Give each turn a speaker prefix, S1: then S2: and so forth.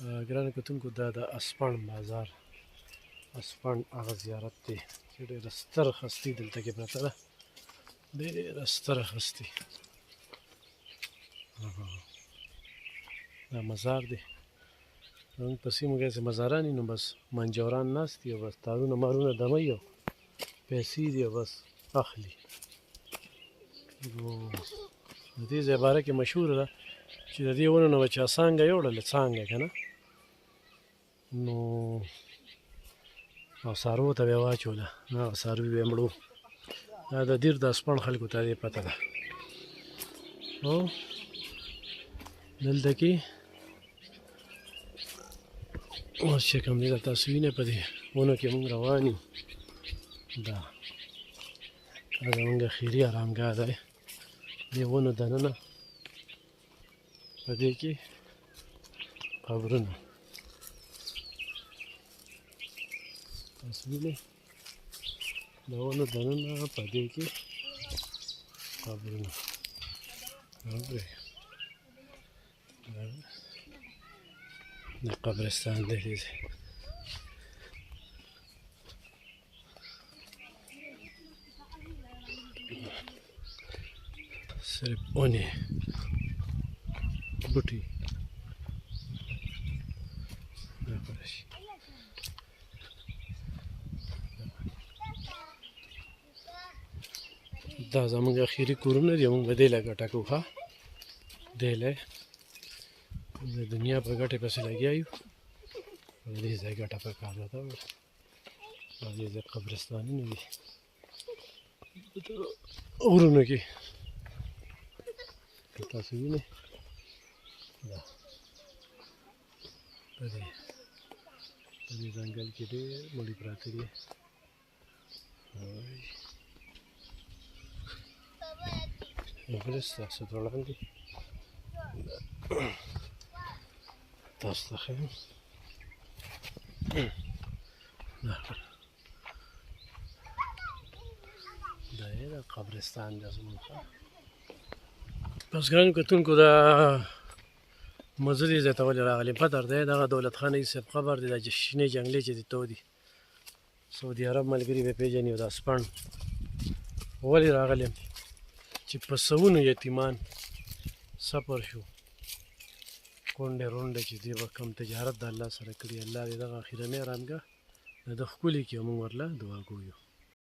S1: ګرانو کتونکو دا د اسپن بازار اسپن هغه زیارت دی چې ډېره ستره هستي دلته کې پرته ده ډېره ستره هستي دا مزار دی زموږ په سیمو کې چې مزاران وي نو بس منجوران ناست دي او بس تارونه مارونه دموي او پیسې دي او بس اخلي نو د دې ځای باره کې مشهوره ده چې د دې ونو نه به چا څانګه یوړله څانګه که نه نو او څاروو ته به یې واچوله نو هغه څاروي به یې مړو دا د دیر د اسپن خلکو ته دې پته ده او دلته کې اوس چې کوم دی دا تاسو وینئ په دې ونو کې مونږ روان یو دا زمونږ خیري ارامګاه دی دې ونو دننه په دې کې قبرونه تاسو وینئ د ونو دننه په دې کې قبرونه د قبرستان دی دې ځای صرف ونې بوټي دا زموږ اخیري کورونه دي موږ به دې له ګټه کوو ښه دې له د دنیا په ګټې پسې لګیا یو او د دې ځای ګټه پکار ده او دې ځای قبرستانونه دي غرونو کې تاسو وینئ دا په دې ځنګل کې ډېر مړي پراته دي بل ستاسو ته وړاندې تاسو ته ښیم دا یې د قبرستان دی زموږ بس ګرانو کتونکو دا مزه دې ځای ته ولې راغلم پتر دی دغه دولت خان صاحب قبر دی دا شنې جنګلې چې دې تو دي سعودي عرب ملګري به پېژني او دا اسپن ولې راغلم چې په سوونو یتیمان سفر شو کونډې رونډې چې دې به کوم تجارت د الله سره کړي الله دې دغه اخرنۍ ارامګاه د ده ښکلې کړي او موږ ورله دعا کوو